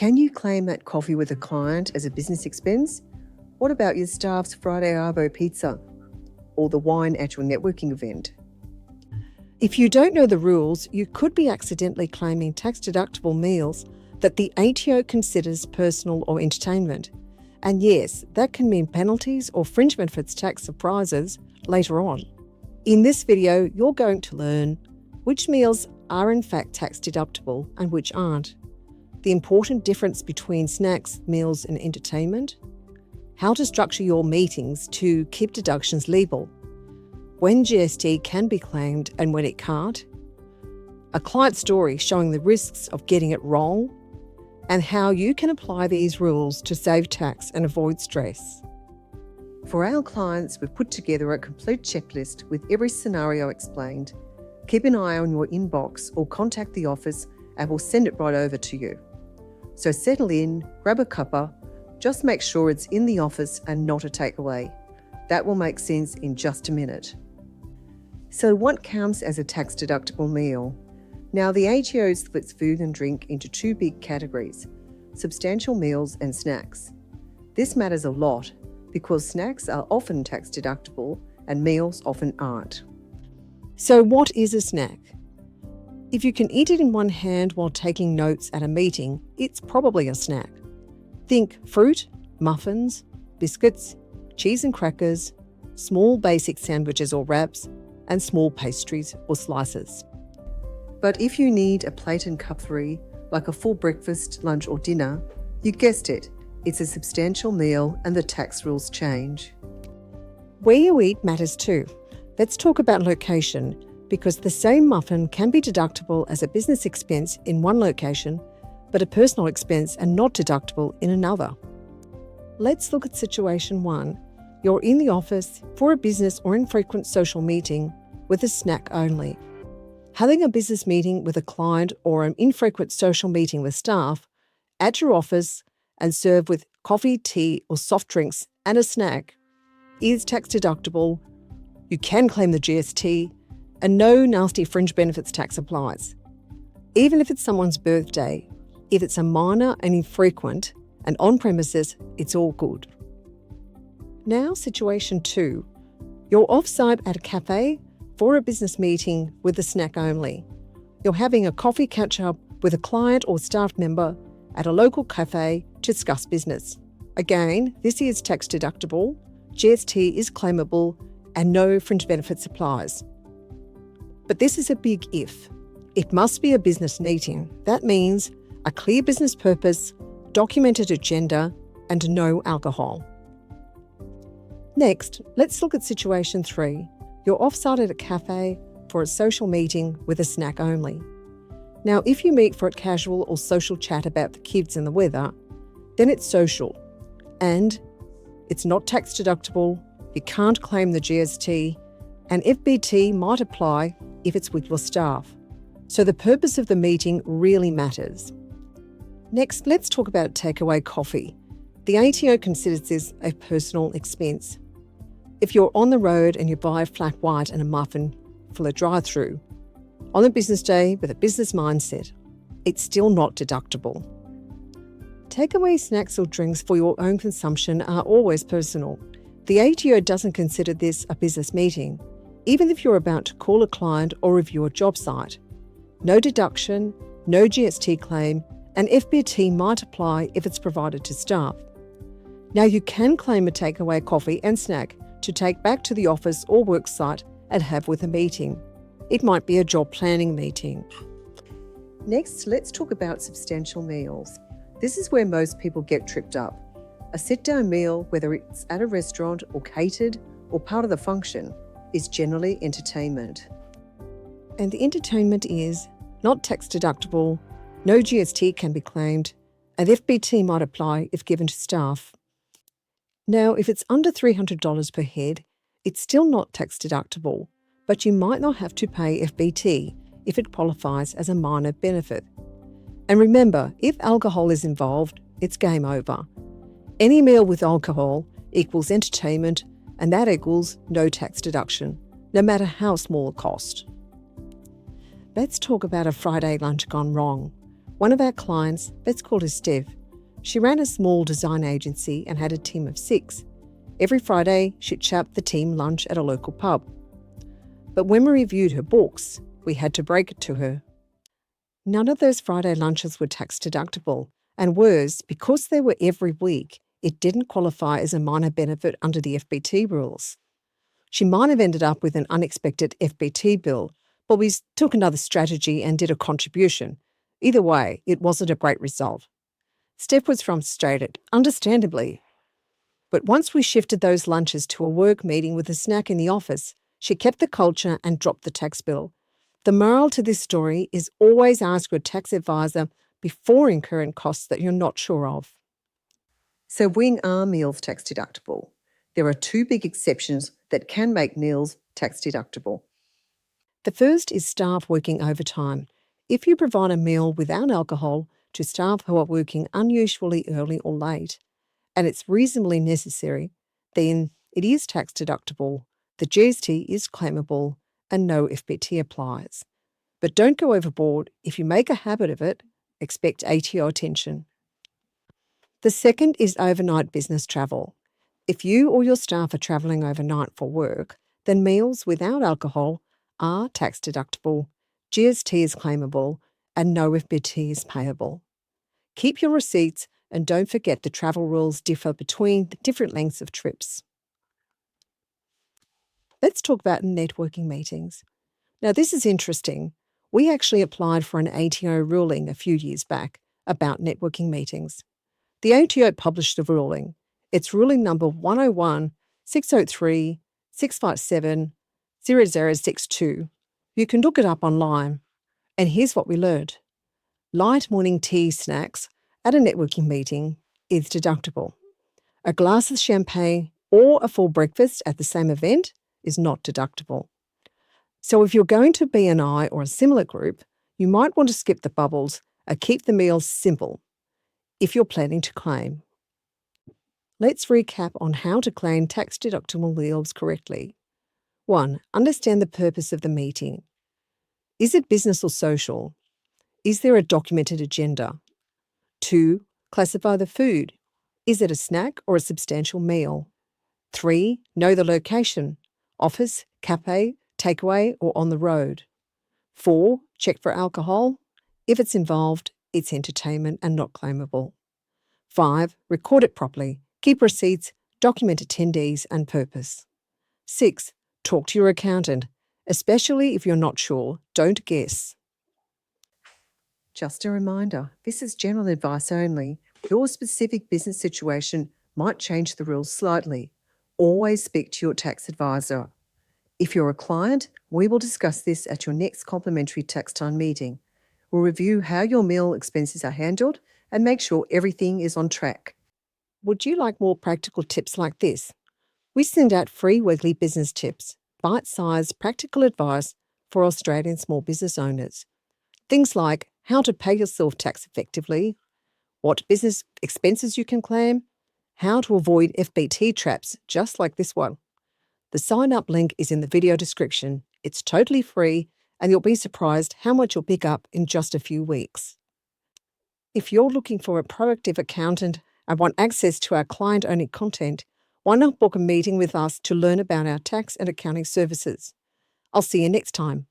Can you claim that coffee with a client as a business expense? What about your staff's Friday Arvo pizza or the wine at your networking event? If you don't know the rules, you could be accidentally claiming tax-deductible meals that the ATO considers personal or entertainment. And yes, that can mean penalties or fringe benefits tax surprises later on. In this video, you're going to learn which meals are in fact tax-deductible and which aren't, the important difference between snacks, meals and entertainment, how to structure your meetings to keep deductions legal, when GST can be claimed and when it can't, a client story showing the risks of getting it wrong, and how you can apply these rules to save tax and avoid stress. For our clients, we've put together a complete checklist with every scenario explained. Keep an eye on your inbox or contact the office and we'll send it right over to you. So settle in, grab a cuppa, just make sure it's in the office and not a takeaway. That will make sense in just a minute. So what counts as a tax-deductible meal? Now, the ATO splits food and drink into two big categories, substantial meals and snacks. This matters a lot because snacks are often tax-deductible and meals often aren't. So what is a snack? If you can eat it in one hand while taking notes at a meeting, it's probably a snack. Think fruit, muffins, biscuits, cheese and crackers, small basic sandwiches or wraps, and small pastries or slices. But if you need a plate and cutlery, like a full breakfast, lunch or dinner, you guessed it, it's a substantial meal and the tax rules change. Where you eat matters too. Let's talk about location, because the same muffin can be deductible as a business expense in one location, but a personal expense and not deductible in another. Let's look at situation 1. You're in the office for a business or infrequent social meeting with a snack only. Having a business meeting with a client or an infrequent social meeting with staff at your office and served with coffee, tea or soft drinks and a snack is tax deductible. You can claim the GST and no nasty fringe benefits tax applies. Even if it's someone's birthday, if it's a minor and infrequent and on premises, it's all good. Now, situation 2. You're offsite at a cafe for a business meeting with a snack only. You're having a coffee catch-up with a client or staff member at a local cafe to discuss business. Again, this is tax deductible, GST is claimable, and no fringe benefits applies. But this is a big if. It must be a business meeting. That means a clear business purpose, documented agenda, and no alcohol. Next, let's look at situation 3. You're offsite at a cafe for a social meeting with a snack only. Now, if you meet for a casual or social chat about the kids and the weather, then it's social and it's not tax deductible, you can't claim the GST, and FBT might apply if it's with your staff. So the purpose of the meeting really matters. Next, let's talk about takeaway coffee. The ATO considers this a personal expense. If you're on the road and you buy a flat white and a muffin for a drive-through, on a business day with a business mindset, it's still not deductible. Takeaway snacks or drinks for your own consumption are always personal. The ATO doesn't consider this a business meeting, even if you're about to call a client or review a job site. No deduction, no GST claim, and FBT might apply if it's provided to staff. Now, you can claim a takeaway coffee and snack to take back to the office or work site and have with a meeting. It might be a job planning meeting. Next, let's talk about substantial meals. This is where most people get tripped up. A sit-down meal, whether it's at a restaurant or catered or part of the function, is generally entertainment. And the entertainment is not tax deductible, no GST can be claimed, and FBT might apply if given to staff. Now, if it's under $300 per head, it's still not tax deductible, but you might not have to pay FBT if it qualifies as a minor benefit. And remember, if alcohol is involved, it's game over. Any meal with alcohol equals entertainment, and that equals no tax deduction, no matter how small the cost. Let's talk about a Friday lunch gone wrong. One of our clients, let's call her Steph, she ran a small design agency and had a team of 6. Every Friday, she'd chat the team lunch at a local pub. But when we reviewed her books, we had to break it to her. None of those Friday lunches were tax deductible, and worse, because they were every week, it didn't qualify as a minor benefit under the FBT rules. She might have ended up with an unexpected FBT bill, but we took another strategy and did a contribution. Either way, it wasn't a great result. Steph was frustrated, understandably. But once we shifted those lunches to a work meeting with a snack in the office, she kept the culture and dropped the tax bill. The moral to this story is always ask your tax advisor before incurring costs that you're not sure of. So when are meals tax deductible? There are 2 big exceptions that can make meals tax deductible. The first is staff working overtime. If you provide a meal without alcohol to staff who are working unusually early or late, and it's reasonably necessary, then it is tax deductible, the GST is claimable, and no FBT applies. But don't go overboard. If you make a habit of it, expect ATO attention. The second is overnight business travel. If you or your staff are travelling overnight for work, then meals without alcohol are tax deductible, GST is claimable, and no FBT is payable. Keep your receipts and don't forget the travel rules differ between the different lengths of trips. Let's talk about networking meetings. Now, this is interesting. We actually applied for an ATO ruling a few years back about networking meetings. The ATO published the ruling. It's ruling number 101-603-657-0062. You can look it up online. And here's what we learned. Light morning tea snacks at a networking meeting is deductible. A glass of champagne or a full breakfast at the same event is not deductible. So if you're going to BNI or a similar group, you might want to skip the bubbles and keep the meals simple if you're planning to claim. Let's recap on how to claim tax deductible meals correctly. 1. Understand the purpose of the meeting. Is it business or social? Is there a documented agenda? 2. Classify the food. Is it a snack or a substantial meal? 3. Know the location. Office, cafe, takeaway, or on the road. 4. Check for alcohol. If it's involved, it's entertainment and not claimable. 5. Record it properly. Keep receipts, document attendees and purpose. 6. Talk to your accountant, especially if you're not sure. Don't guess. Just a reminder, this is general advice only. Your specific business situation might change the rules slightly. Always speak to your tax advisor. If you're a client, we will discuss this at your next complimentary tax time meeting. We'll review how your meal expenses are handled and make sure everything is on track. Would you like more practical tips like this? We send out free weekly business tips, bite-sized practical advice for Australian small business owners. Things like how to pay yourself tax effectively, what business expenses you can claim, how to avoid FBT traps just like this one. The sign-up link is in the video description. It's totally free and you'll be surprised how much you'll pick up in just a few weeks. If you're looking for a proactive accountant and want access to our client-only content, why not book a meeting with us to learn about our tax and accounting services? I'll see you next time.